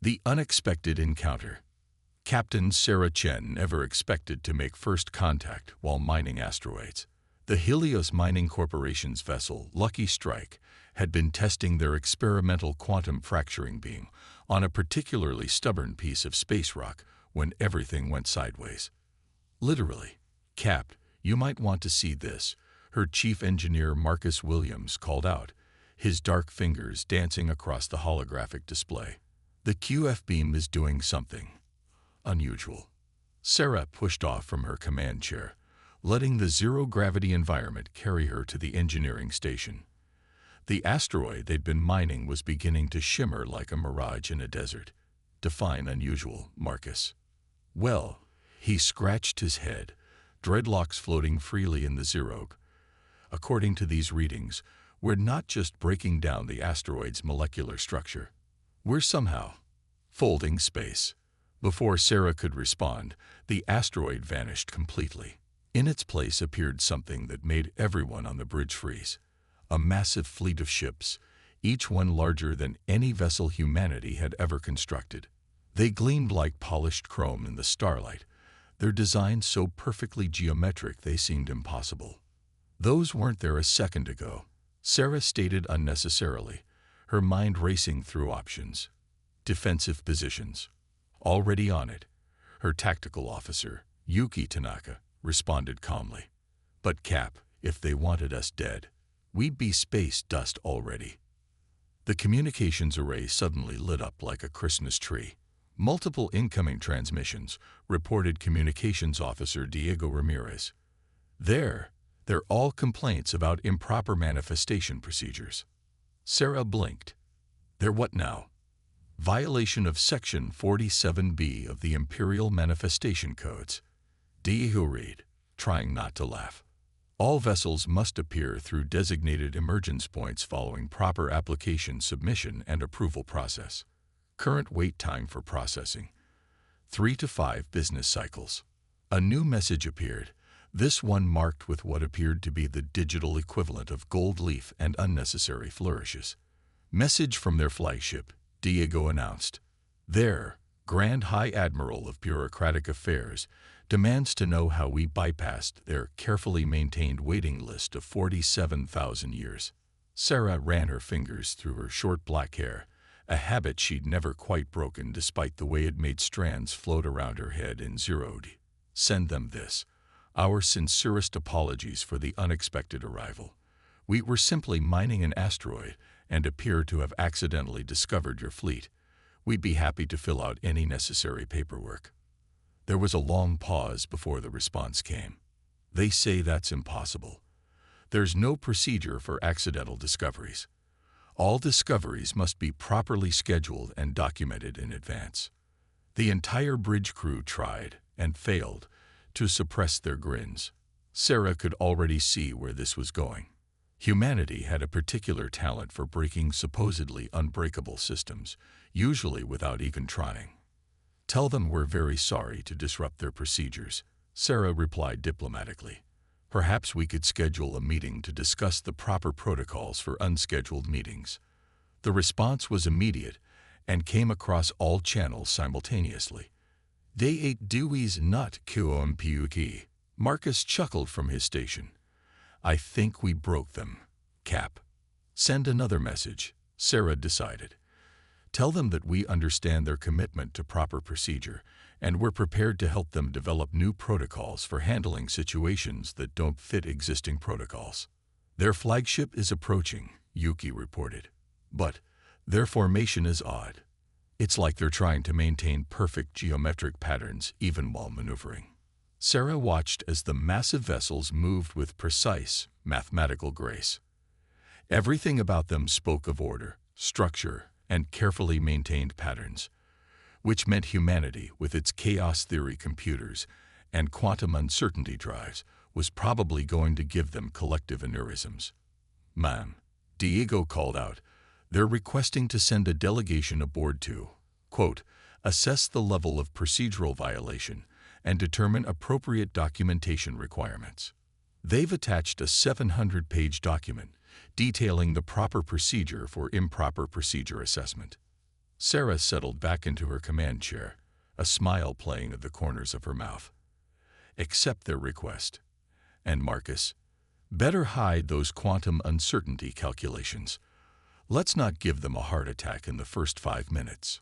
The unexpected encounter. Captain Sarah Chen never expected to make first contact while mining asteroids. The Helios Mining Corporation's vessel, Lucky Strike, had been testing their experimental quantum fracturing beam on a particularly stubborn piece of space rock when everything went sideways. Literally. "Cap, you might want to see this," her chief engineer Marcus Williams called out, his dark fingers dancing across the holographic display. "The QF beam is doing something unusual." Sarah pushed off from her command chair, letting the zero-gravity environment carry her to the engineering station. The asteroid they'd been mining was beginning to shimmer like a mirage in a desert. "Define unusual, Marcus." "Well," he scratched his head, dreadlocks floating freely in the zero. "According to these readings, we're not just breaking down the asteroid's molecular structure. We're somehow folding space." Before Sarah could respond, the asteroid vanished completely. In its place appeared something that made everyone on the bridge freeze. A massive fleet of ships, each one larger than any vessel humanity had ever constructed. They gleamed like polished chrome in the starlight, their designs so perfectly geometric they seemed impossible. "Those weren't there a second ago," Sarah stated unnecessarily, her mind racing through options. "Defensive positions." "Already on it," her tactical officer, Yuki Tanaka, responded calmly. "But Cap, if they wanted us dead, we'd be space dust already." The communications array suddenly lit up like a Christmas tree. "Multiple incoming transmissions," reported Communications Officer Diego Ramirez. They're all complaints about improper manifestation procedures." Sarah blinked. "They're what now?" "Violation of Section 47B of the Imperial Manifestation Codes." Diego read, trying not to laugh. "All vessels must appear through designated emergence points following proper application submission and approval process. Current wait time for processing, 3 to 5 business cycles." A new message appeared, this one marked with what appeared to be the digital equivalent of gold leaf and unnecessary flourishes. "Message from their flagship," Diego announced. "Their Grand High Admiral of Bureaucratic Affairs demands to know how we bypassed their carefully maintained waiting list of 47,000 years." Sarah ran her fingers through her short black hair, a habit she'd never quite broken despite the way it made strands float around her head in zeroed. "Send them this. Our sincerest apologies for the unexpected arrival. We were simply mining an asteroid and appear to have accidentally discovered your fleet. We'd be happy to fill out any necessary paperwork." There was a long pause before the response came. "They say that's impossible. There's no procedure for accidental discoveries. All discoveries must be properly scheduled and documented in advance." The entire bridge crew tried, and failed, to suppress their grins. Sarah could already see where this was going. Humanity had a particular talent for breaking supposedly unbreakable systems, usually without even trying. "Tell them we're very sorry to disrupt their procedures," Sarah replied diplomatically. "Perhaps we could schedule a meeting to discuss the proper protocols for unscheduled meetings." The response was immediate and came across all channels simultaneously. "Day 8 Dewey's not QMPUK." Marcus chuckled from his station. "I think we broke them, Cap." "Send another message," Sarah decided. "Tell them that we understand their commitment to proper procedure, and we're prepared to help them develop new protocols for handling situations that don't fit existing protocols." "Their flagship is approaching," Yuki reported. "But their formation is odd. It's like they're trying to maintain perfect geometric patterns even while maneuvering." Sarah watched as the massive vessels moved with precise, mathematical grace. Everything about them spoke of order, structure, and carefully maintained patterns, which meant humanity, with its chaos theory computers and quantum uncertainty drives, was probably going to give them collective aneurysms. "Ma'am," Diego called out, "they're requesting to send a delegation aboard to, quote, assess the level of procedural violation and determine appropriate documentation requirements." They've attached a 700-page document detailing the proper procedure for improper procedure assessment. Sarah settled back into her command chair, a smile playing at the corners of her mouth. Accept their request. And Marcus, better hide those quantum uncertainty calculations. Let's not give them a heart attack in the first 5 minutes.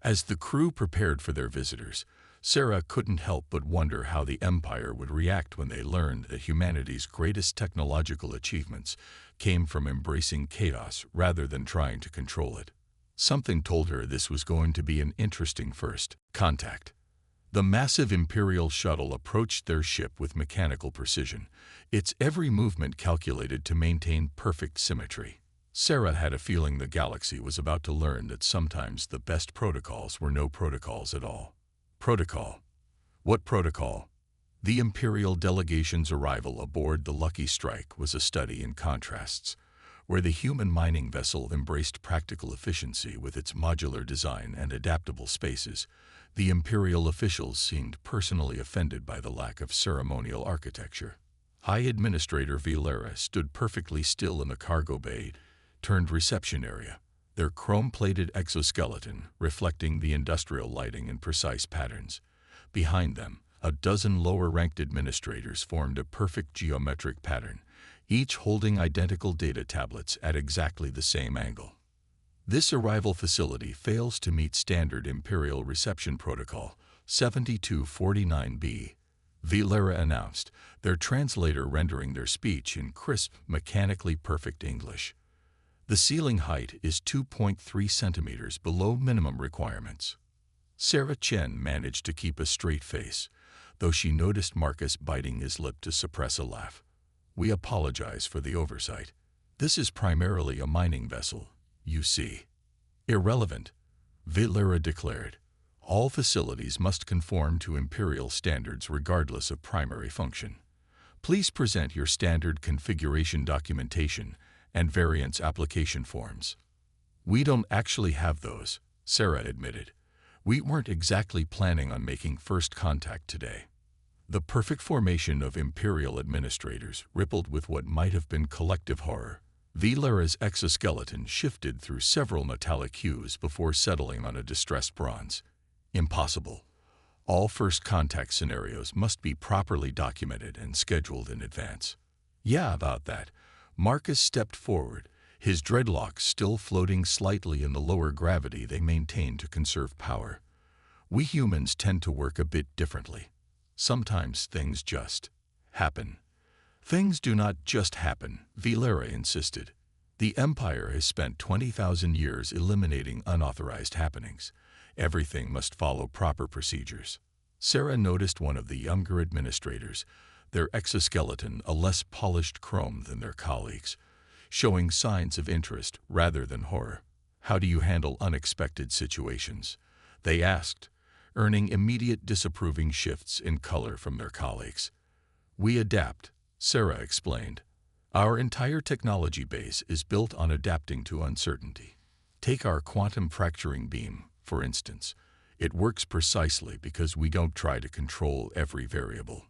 As the crew prepared for their visitors, Sarah couldn't help but wonder how the Empire would react when they learned that humanity's greatest technological achievements came from embracing chaos rather than trying to control it. Something told her this was going to be an interesting first contact. The massive Imperial shuttle approached their ship with mechanical precision, its every movement calculated to maintain perfect symmetry. Sarah had a feeling the galaxy was about to learn that sometimes the best protocols were no protocols at all. Protocol. What protocol? The Imperial delegation's arrival aboard the Lucky Strike was a study in contrasts, where the human mining vessel embraced practical efficiency with its modular design and adaptable spaces. The Imperial officials seemed personally offended by the lack of ceremonial architecture. High Administrator Vilera stood perfectly still in the cargo bay turned reception area, their chrome-plated exoskeleton reflecting the industrial lighting in precise patterns. Behind them, a dozen lower-ranked administrators formed a perfect geometric pattern, each holding identical data tablets at exactly the same angle. This arrival facility fails to meet standard Imperial Reception Protocol 7249B, Vilera announced, their translator rendering their speech in crisp, mechanically perfect English. The ceiling height is 2.3 centimeters below minimum requirements. Sarah Chen managed to keep a straight face, though she noticed Marcus biting his lip to suppress a laugh. We apologize for the oversight. This is primarily a mining vessel, you see. Irrelevant, Vilera declared. All facilities must conform to Imperial standards regardless of primary function. Please present your standard configuration documentation and variance application forms. We don't actually have those, Sarah admitted. We weren't exactly planning on making first contact today. The perfect formation of Imperial administrators rippled with what might have been collective horror. Vilera's exoskeleton shifted through several metallic hues before settling on a distressed bronze. Impossible. All first contact scenarios must be properly documented and scheduled in advance. Yeah, about that. Marcus stepped forward, his dreadlocks still floating slightly in the lower gravity they maintained to conserve power. We humans tend to work a bit differently. Sometimes things just happen. Things do not just happen, Vilera insisted. The Empire has spent 20,000 years eliminating unauthorized happenings. Everything must follow proper procedures. Sarah noticed one of the younger administrators, their exoskeleton a less polished chrome than their colleagues, showing signs of interest rather than horror. How do you handle unexpected situations? They asked, earning immediate disapproving shifts in color from their colleagues. We adapt, Sarah explained. Our entire technology base is built on adapting to uncertainty. Take our quantum fracturing beam, for instance. It works precisely because we don't try to control every variable.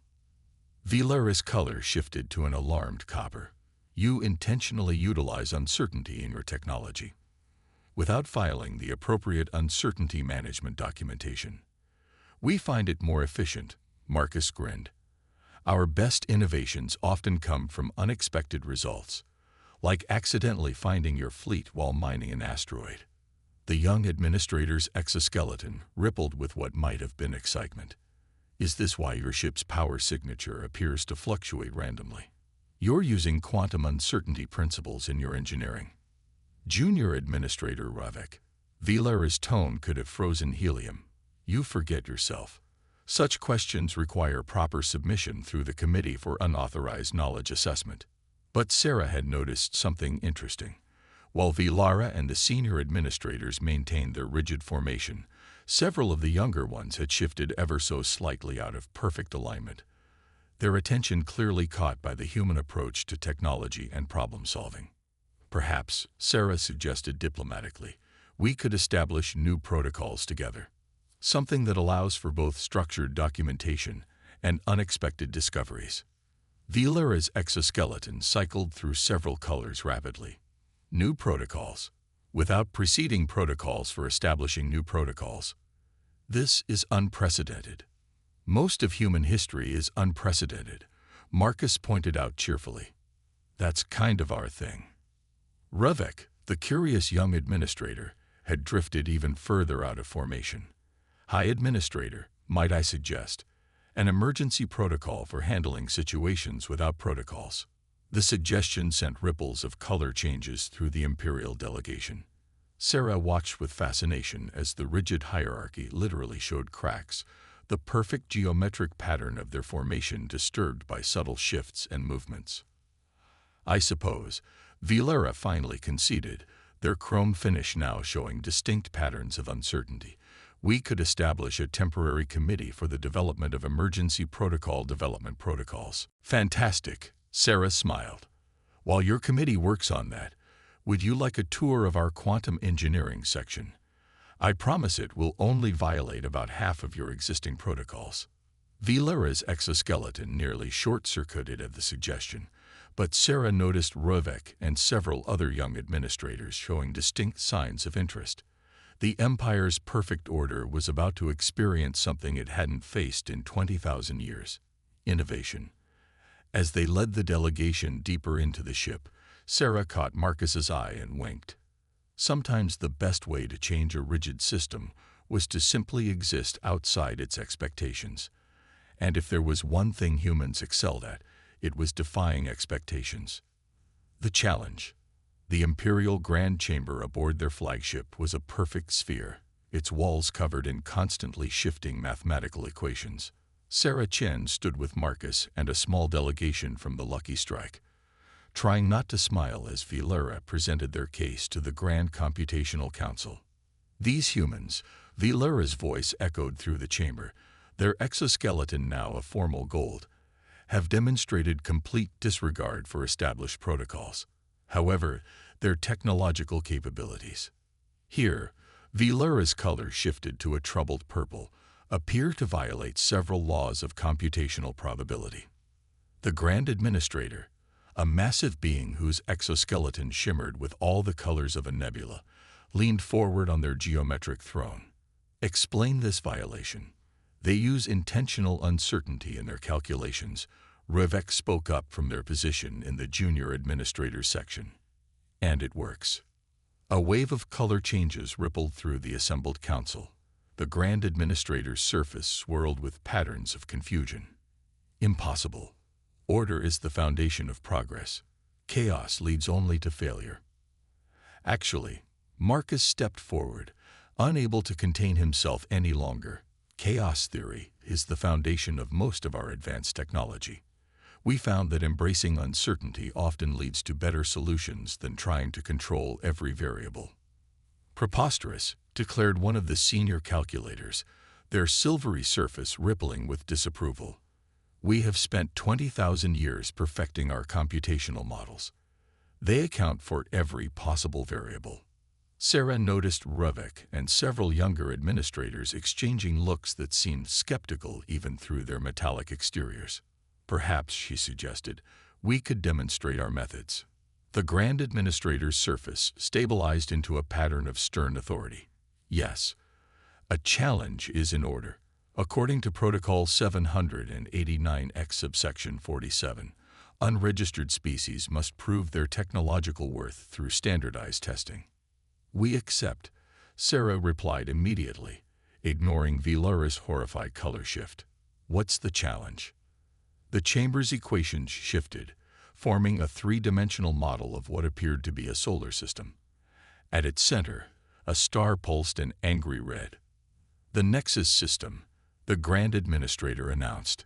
Vilera's color shifted to an alarmed copper. You intentionally utilize uncertainty in your technology, without filing the appropriate uncertainty management documentation. We find it more efficient, Marcus grinned. Our best innovations often come from unexpected results, like accidentally finding your fleet while mining an asteroid. The young administrator's exoskeleton rippled with what might have been excitement. Is this why your ship's power signature appears to fluctuate randomly? You're using quantum uncertainty principles in your engineering. Junior Administrator Ravek, Vilera's tone could have frozen helium. You forget yourself. Such questions require proper submission through the Committee for Unauthorized Knowledge Assessment. But Sarah had noticed something interesting. While Vilera and the senior administrators maintained their rigid formation, several of the younger ones had shifted ever so slightly out of perfect alignment, their attention clearly caught by the human approach to technology and problem-solving. Perhaps, Sarah suggested diplomatically, we could establish new protocols together. Something that allows for both structured documentation and unexpected discoveries. Vilera's exoskeleton cycled through several colors rapidly. New protocols. without preceding protocols for establishing new protocols. This is unprecedented. Most of human history is unprecedented, Marcus pointed out cheerfully. That's kind of our thing. Ruvek, the curious young administrator, had drifted even further out of formation. High Administrator, might I suggest, an emergency protocol for handling situations without protocols. The suggestion sent ripples of color changes through the Imperial delegation. Sarah watched with fascination as the rigid hierarchy literally showed cracks, the perfect geometric pattern of their formation disturbed by subtle shifts and movements. I suppose, Vilera finally conceded, their chrome finish now showing distinct patterns of uncertainty. We could establish a temporary committee for the development of emergency protocol development protocols. Fantastic, Sarah smiled. While your committee works on that, would you like a tour of our quantum engineering section? I promise it will only violate about half of your existing protocols. Vilera's exoskeleton nearly short-circuited at the suggestion, but Sarah noticed Ruvek and several other young administrators showing distinct signs of interest. The Empire's perfect order was about to experience something it hadn't faced in 20,000 years: innovation. As they led the delegation deeper into the ship, Sarah caught Marcus's eye and winked. Sometimes the best way to change a rigid system was to simply exist outside its expectations. And if there was one thing humans excelled at, it was defying expectations. The challenge. The Imperial Grand Chamber aboard their flagship was a perfect sphere, its walls covered in constantly shifting mathematical equations. Sarah Chen stood with Marcus and a small delegation from the Lucky Strike, trying not to smile as Vilera presented their case to the Grand Computational Council. These humans, Vilera's voice echoed through the chamber, their exoskeleton now a formal gold, have demonstrated complete disregard for established protocols. However, their technological capabilities. Here, Vilera's color shifted to a troubled purple, appear to violate several laws of computational probability. The Grand Administrator, a massive being whose exoskeleton shimmered with all the colors of a nebula, leaned forward on their geometric throne. Explain this violation. They use intentional uncertainty in their calculations. Ruvek spoke up from their position in the junior administrator section. And it works. A wave of color changes rippled through the assembled council. The Grand Administrator's surface swirled with patterns of confusion. Impossible. Order is the foundation of progress. Chaos leads only to failure. Actually, Marcus stepped forward, unable to contain himself any longer. Chaos theory is the foundation of most of our advanced technology. We found that embracing uncertainty often leads to better solutions than trying to control every variable. Preposterous, declared one of the senior calculators, their silvery surface rippling with disapproval. We have spent 20,000 years perfecting our computational models. They account for every possible variable. Sarah noticed Ruvek and several younger administrators exchanging looks that seemed skeptical even through their metallic exteriors. Perhaps, she suggested, we could demonstrate our methods. The Grand Administrator's surface stabilized into a pattern of stern authority. Yes, a challenge is in order. According to Protocol 789X subsection 47, unregistered species must prove their technological worth through standardized testing. We accept, Sarah replied immediately, ignoring Vilera's horrified color shift. What's the challenge? The chamber's equations shifted, forming a three-dimensional model of what appeared to be a solar system. At its center, a star pulsed an angry red. The Nexus system, the Grand Administrator announced.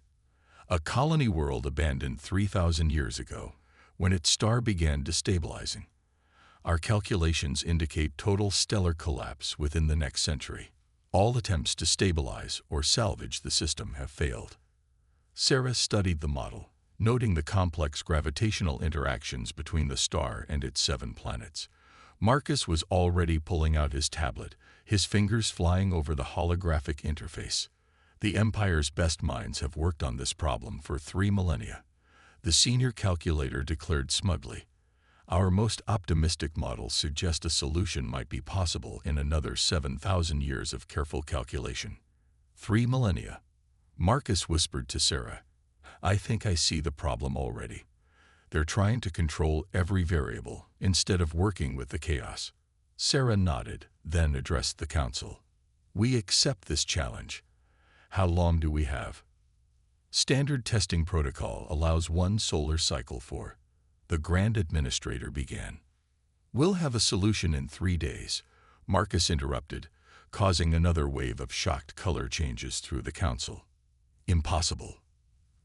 A colony world abandoned 3,000 years ago, when its star began destabilizing. Our calculations indicate total stellar collapse within the next century. All attempts to stabilize or salvage the system have failed. Sarah studied the model, noting the complex gravitational interactions between the star and its 7 planets. Marcus was already pulling out his tablet, his fingers flying over the holographic interface. The Empire's best minds have worked on this problem for 3 millennia. The senior calculator declared smugly, Our most optimistic models suggest a solution might be possible in another 7,000 years of careful calculation. 3 millennia. Marcus whispered to Sarah. I think I see the problem already. They're trying to control every variable instead of working with the chaos. Sarah nodded, then addressed the council. We accept this challenge. How long do we have? Standard testing protocol allows 1 solar cycle for. The Grand Administrator began. We'll have a solution in 3 days, Marcus interrupted, causing another wave of shocked color changes through the council. Impossible,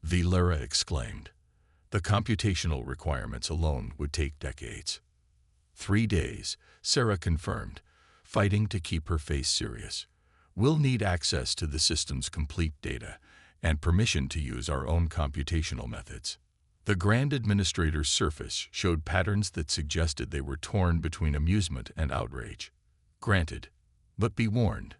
Valera exclaimed. The computational requirements alone would take decades. 3 days, Sarah confirmed, fighting to keep her face serious. We'll need access to the system's complete data and permission to use our own computational methods. The Grand Administrator's surface showed patterns that suggested they were torn between amusement and outrage. Granted, but be warned.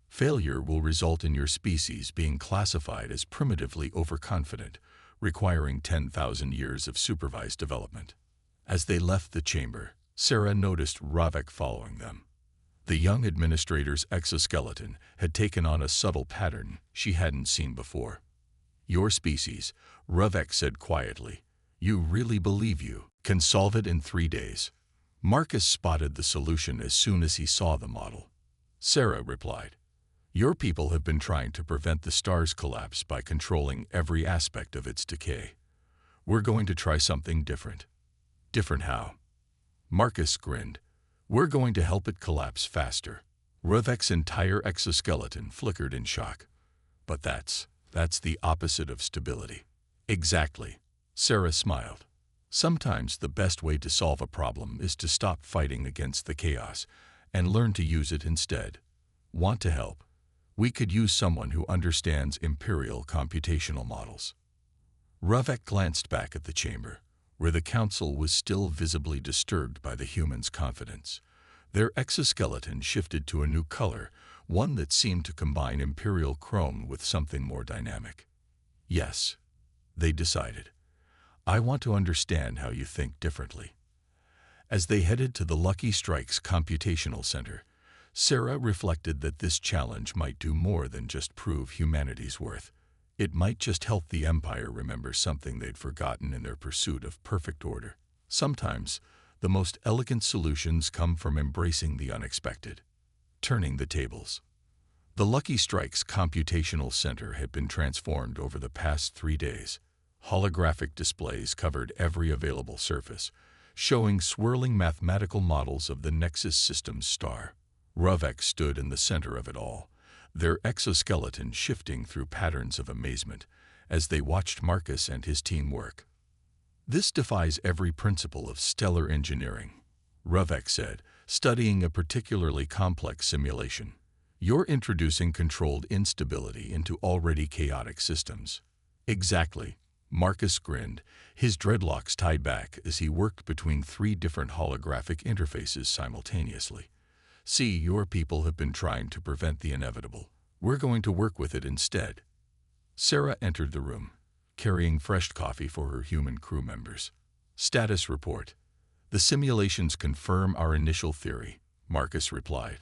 Failure will result in your species being classified as primitively overconfident, requiring 10,000 years of supervised development. As they left the chamber, Sarah noticed Ravek following them. The young administrator's exoskeleton had taken on a subtle pattern she hadn't seen before. Your species, Ravek said quietly, you really believe you can solve it in 3 days? Marcus spotted the solution as soon as he saw the model. Sarah replied, your people have been trying to prevent the star's collapse by controlling every aspect of its decay. We're going to try something different. Different how? Marcus grinned. We're going to help it collapse faster. Ravek's entire exoskeleton flickered in shock. But that's the opposite of stability. Exactly. Sarah smiled. Sometimes the best way to solve a problem is to stop fighting against the chaos and learn to use it instead. Want to help? We could use someone who understands imperial computational models. Ravek glanced back at the chamber, where the council was still visibly disturbed by the humans' confidence. Their exoskeleton shifted to a new color, one that seemed to combine imperial chrome with something more dynamic. Yes, they decided. I want to understand how you think differently. As they headed to the Lucky Strike's computational center, Sarah reflected that this challenge might do more than just prove humanity's worth. It might just help the Empire remember something they'd forgotten in their pursuit of perfect order. Sometimes, the most elegant solutions come from embracing the unexpected. Turning the tables. The Lucky Strike's computational center had been transformed over the past 3 days. Holographic displays covered every available surface, showing swirling mathematical models of the Nexus system's star. Ravek stood in the center of it all, their exoskeleton shifting through patterns of amazement as they watched Marcus and his team work. This defies every principle of stellar engineering, Ravek said, studying a particularly complex simulation. You're introducing controlled instability into already chaotic systems. Exactly, Marcus grinned, his dreadlocks tied back as he worked between 3 different holographic interfaces simultaneously. See, your people have been trying to prevent the inevitable. We're going to work with it instead. Sarah entered the room, carrying fresh coffee for her human crew members. Status report. The simulations confirm our initial theory, Marcus replied,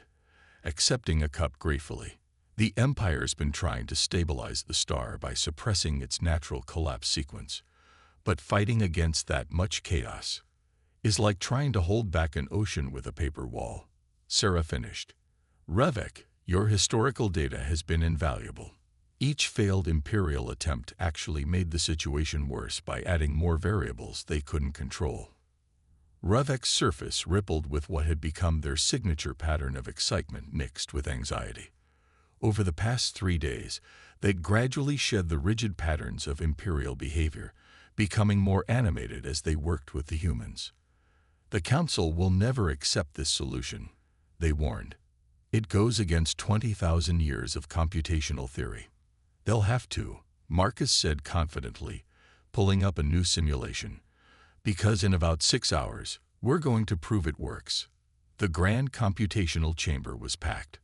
accepting a cup gratefully. The Empire's been trying to stabilize the star by suppressing its natural collapse sequence, but fighting against that much chaos is like trying to hold back an ocean with a paper wall. Sarah finished. Ravek, your historical data has been invaluable. Each failed Imperial attempt actually made the situation worse by adding more variables they couldn't control. Ravek's surface rippled with what had become their signature pattern of excitement mixed with anxiety. Over the past 3 days, they gradually shed the rigid patterns of Imperial behavior, becoming more animated as they worked with the humans. The Council will never accept this solution, they warned. It goes against 20,000 years of computational theory. They'll have to, Marcus said confidently, pulling up a new simulation. Because in about 6 hours, we're going to prove it works. The grand computational chamber was packed.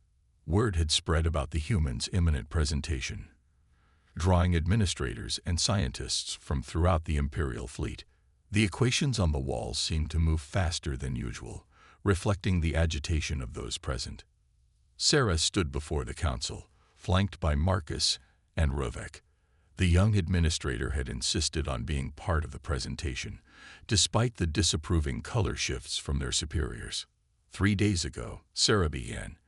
Word had spread about the humans' imminent presentation, drawing administrators and scientists from throughout the Imperial fleet. The equations on the walls seemed to move faster than usual, reflecting the agitation of those present. Sarah stood before the council, flanked by Marcus and Rovek. The young administrator had insisted on being part of the presentation, despite the disapproving color shifts from their superiors. 3 days ago, Sarah began,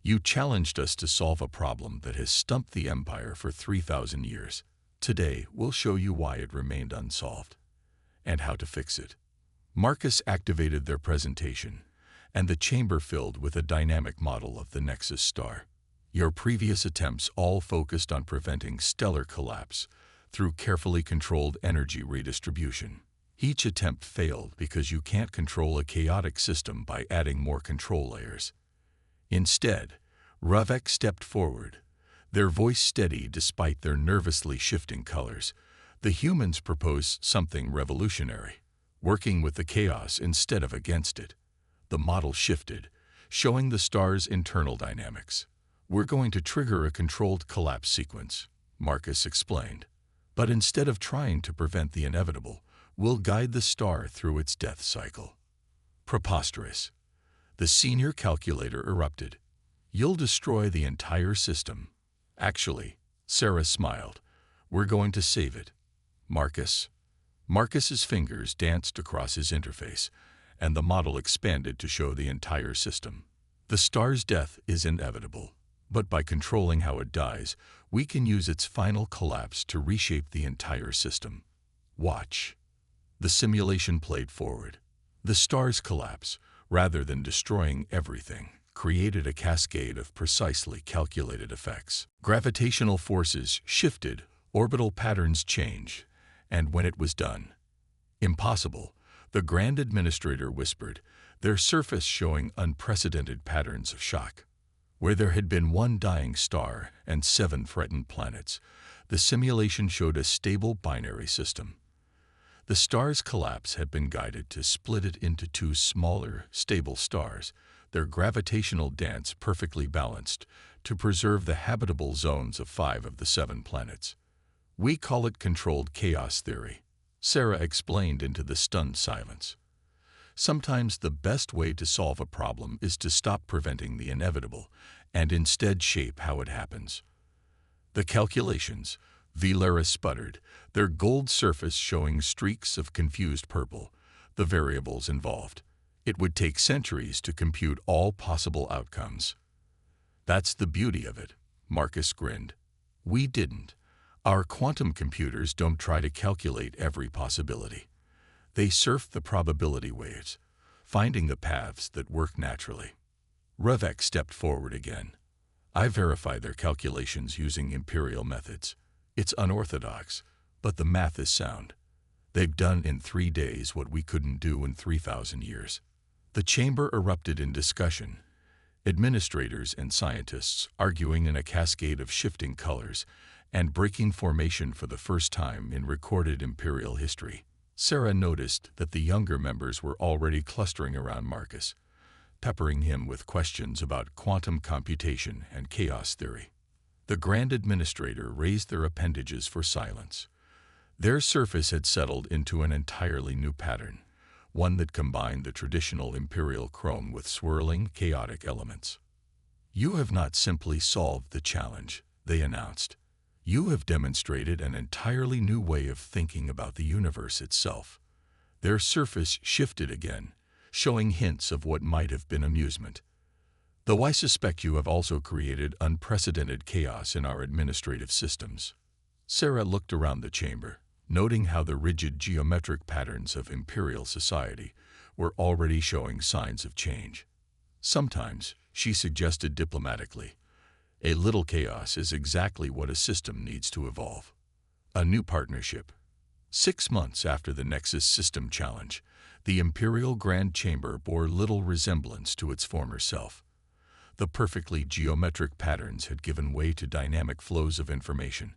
you challenged us to solve a problem that has stumped the Empire for 3,000 years. Today, we'll show you why it remained unsolved and how to fix it. Marcus activated their presentation, and the chamber filled with a dynamic model of the Nexus star. Your previous attempts all focused on preventing stellar collapse through carefully controlled energy redistribution. Each attempt failed because you can't control a chaotic system by adding more control layers. Instead, Rovek stepped forward, their voice steady despite their nervously shifting colors. The humans proposed something revolutionary, working with the chaos instead of against it. The model shifted, showing the star's internal dynamics. We're going to trigger a controlled collapse sequence, Marcus explained. But instead of trying to prevent the inevitable, we'll guide the star through its death cycle. Preposterous. The senior calculator erupted. You'll destroy the entire system. Actually, Sarah smiled. We're going to save it. Marcus's fingers danced across his interface, and the model expanded to show the entire system. The star's death is inevitable, but by controlling how it dies, we can use its final collapse to reshape the entire system. Watch. The simulation played forward. The star's collapse, rather than destroying everything, created a cascade of precisely calculated effects. Gravitational forces shifted, orbital patterns changed, and when it was done, impossible, the Grand Administrator whispered, their surface showing unprecedented patterns of shock. Where there had been one dying star and 7 threatened planets, the simulation showed a stable binary system. The star's collapse had been guided to split it into 2 smaller, stable stars, their gravitational dance perfectly balanced to preserve the habitable zones of 5 of the 7 planets. We call it controlled chaos theory, Sarah explained into the stunned silence. Sometimes the best way to solve a problem is to stop preventing the inevitable and instead shape how it happens. The calculations, Vilera sputtered, their gold surface showing streaks of confused purple, the variables involved. It would take centuries to compute all possible outcomes. That's the beauty of it, Marcus grinned. We didn't. Our quantum computers don't try to calculate every possibility. They surf the probability waves, finding the paths that work naturally. Rovek stepped forward again. I verified their calculations using imperial methods. It's unorthodox, but the math is sound. They've done in 3 days what we couldn't do in 3,000 years. The chamber erupted in discussion, administrators and scientists arguing in a cascade of shifting colors and breaking formation for the first time in recorded imperial history. Sarah noticed that the younger members were already clustering around Marcus, peppering him with questions about quantum computation and chaos theory. The Grand Administrator raised their appendages for silence. Their surface had settled into an entirely new pattern, one that combined the traditional imperial chrome with swirling, chaotic elements. You have not simply solved the challenge, they announced. You have demonstrated an entirely new way of thinking about the universe itself. Their surface shifted again, showing hints of what might have been amusement. Though I suspect you have also created unprecedented chaos in our administrative systems. Sarah looked around the chamber, noting how the rigid geometric patterns of imperial society were already showing signs of change. Sometimes, she suggested diplomatically, a little chaos is exactly what a system needs to evolve. A new partnership. 6 months after the Nexus System Challenge, the Imperial Grand Chamber bore little resemblance to its former self. The perfectly geometric patterns had given way to dynamic flows of information,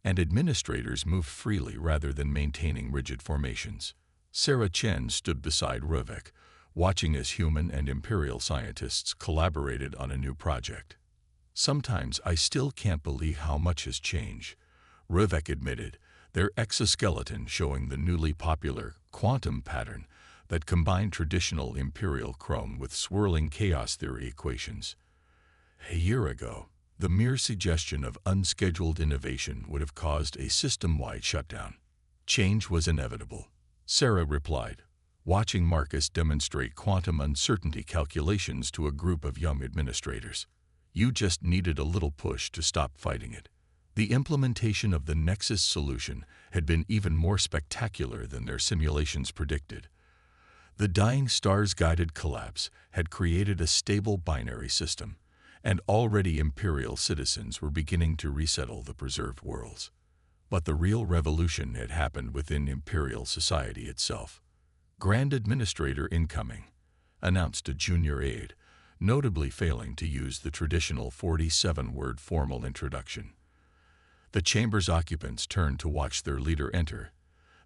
and administrators moved freely rather than maintaining rigid formations. Sarah Chen stood beside Rovek, watching as human and imperial scientists collaborated on a new project. Sometimes I still can't believe how much has changed, Rovek admitted, their exoskeleton showing the newly popular quantum pattern that combined traditional imperial chrome with swirling chaos theory equations. A year ago, the mere suggestion of unscheduled innovation would have caused a system-wide shutdown. Change was inevitable, Sarah replied, watching Marcus demonstrate quantum uncertainty calculations to a group of young administrators. You just needed a little push to stop fighting it. The implementation of the Nexus solution had been even more spectacular than their simulations predicted. The dying star's guided collapse had created a stable binary system, and already Imperial citizens were beginning to resettle the preserved worlds. But the real revolution had happened within Imperial society itself. Grand Administrator incoming, announced a junior aide, notably failing to use the traditional 47-word formal introduction. The chamber's occupants turned to watch their leader enter,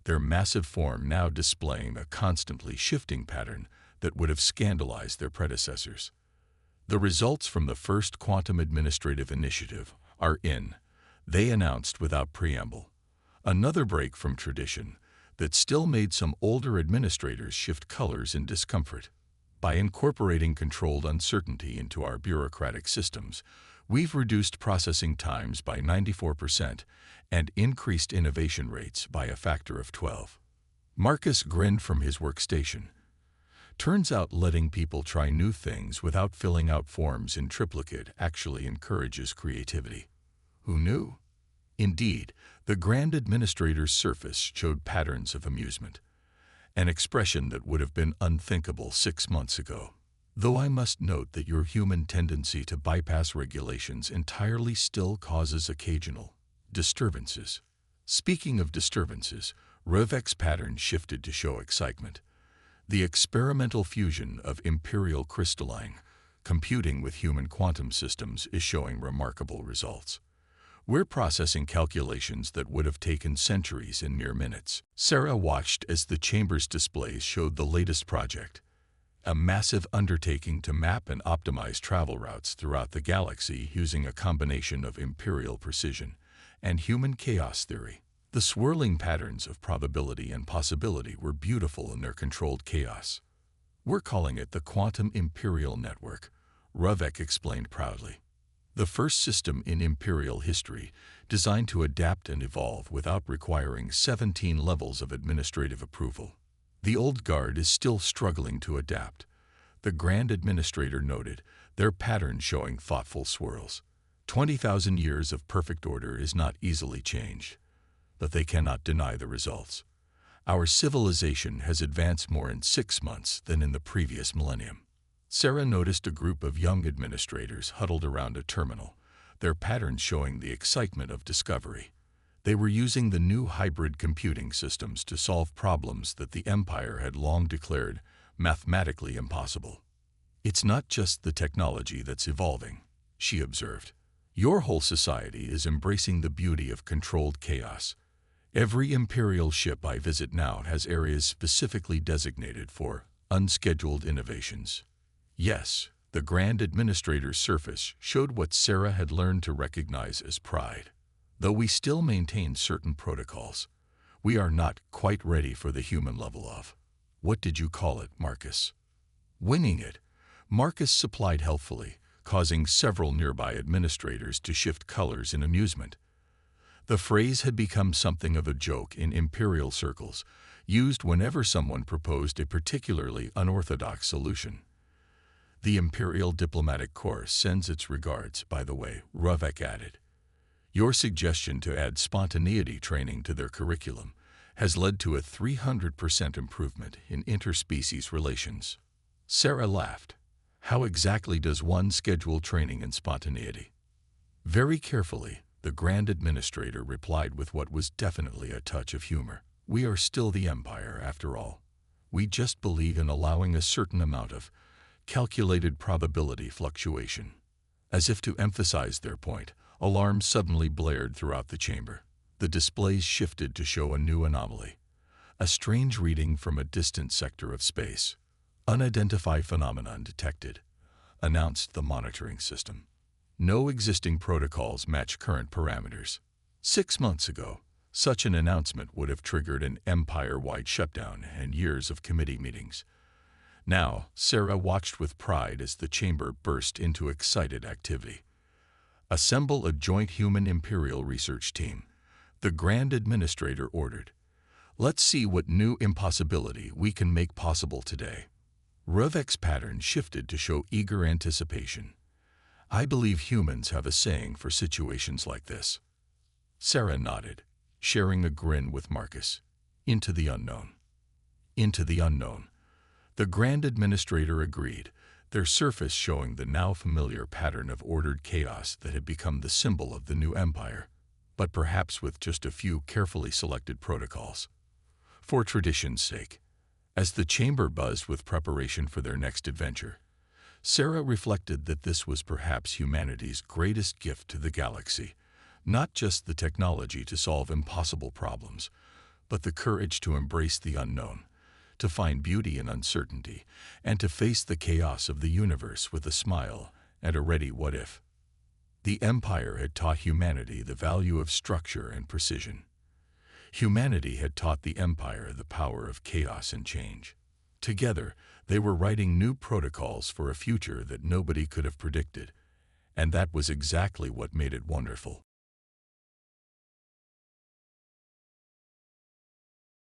their massive form now displaying a constantly shifting pattern that would have scandalized their predecessors. The results from the first Quantum Administrative Initiative are in, they announced without preamble. Another break from tradition that still made some older administrators shift colors in discomfort. By incorporating controlled uncertainty into our bureaucratic systems, we've reduced processing times by 94% and increased innovation rates by a factor of 12. Marcus grinned from his workstation. Turns out letting people try new things without filling out forms in triplicate actually encourages creativity. Who knew? Indeed, the Grand Administrator's surface showed patterns of amusement, an expression that would have been unthinkable 6 months ago. Though I must note that your human tendency to bypass regulations entirely still causes occasional disturbances. Speaking of disturbances, Revek's pattern shifted to show excitement. The experimental fusion of imperial crystalline computing with human quantum systems is showing remarkable results. We're processing calculations that would have taken centuries in mere minutes. Sarah watched as the chamber's displays showed the latest project, a massive undertaking to map and optimize travel routes throughout the galaxy using a combination of imperial precision and human chaos theory. The swirling patterns of probability and possibility were beautiful in their controlled chaos. We're calling it the Quantum Imperial Network, Revek explained proudly. The first system in Imperial history designed to adapt and evolve without requiring 17 levels of administrative approval. The old guard is still struggling to adapt, the Grand Administrator noted, their pattern showing thoughtful swirls. 20,000 years of perfect order is not easily changed, but they cannot deny the results. Our civilization has advanced more in 6 months than in the previous millennium. Sarah noticed a group of young administrators huddled around a terminal, their patterns showing the excitement of discovery. They were using the new hybrid computing systems to solve problems that the Empire had long declared mathematically impossible. It's not just the technology that's evolving, she observed. Your whole society is embracing the beauty of controlled chaos. Every Imperial ship I visit now has areas specifically designated for unscheduled innovations. Yes, the Grand Administrator's surface showed what Sarah had learned to recognize as pride. Though we still maintain certain protocols, we are not quite ready for the human level of, what did you call it, Marcus? Winging it, Marcus supplied helpfully, causing several nearby administrators to shift colors in amusement. The phrase had become something of a joke in Imperial circles, used whenever someone proposed a particularly unorthodox solution. The Imperial Diplomatic Corps sends its regards, by the way, Revek added. Your suggestion to add spontaneity training to their curriculum has led to a 300% improvement in interspecies relations. Sarah laughed. How exactly does one schedule training in spontaneity? Very carefully, the Grand Administrator replied with what was definitely a touch of humor. We are still the Empire, after all. We just believe in allowing a certain amount of calculated probability fluctuation. As if to emphasize their point, alarms suddenly blared throughout the chamber. The displays shifted to show a new anomaly, a strange reading from a distant sector of space. Unidentified phenomenon detected, announced the monitoring system. No existing protocols match current parameters. 6 months ago, Such an announcement would have triggered an empire-wide shutdown and years of committee meetings. Now, Sarah watched with pride as the chamber burst into excited activity. "Assemble a joint human imperial research team," the Grand Administrator ordered. "Let's see what new impossibility we can make possible today." Revek's pattern shifted to show eager anticipation. "I believe humans have a saying for situations like this." Sarah nodded, sharing a grin with Marcus. "Into the unknown." "Into the unknown." The Grand Administrator agreed, their surface showing the now familiar pattern of ordered chaos that had become the symbol of the new empire, but perhaps with just a few carefully selected protocols. For tradition's sake, as the chamber buzzed with preparation for their next adventure, Sarah reflected that this was perhaps humanity's greatest gift to the galaxy, not just the technology to solve impossible problems, but the courage to embrace the unknown, to find beauty in uncertainty, and to face the chaos of the universe with a smile and a ready what-if. The Empire had taught humanity the value of structure and precision. Humanity had taught the Empire the power of chaos and change. Together, they were writing new protocols for a future that nobody could have predicted, and that was exactly what made it wonderful.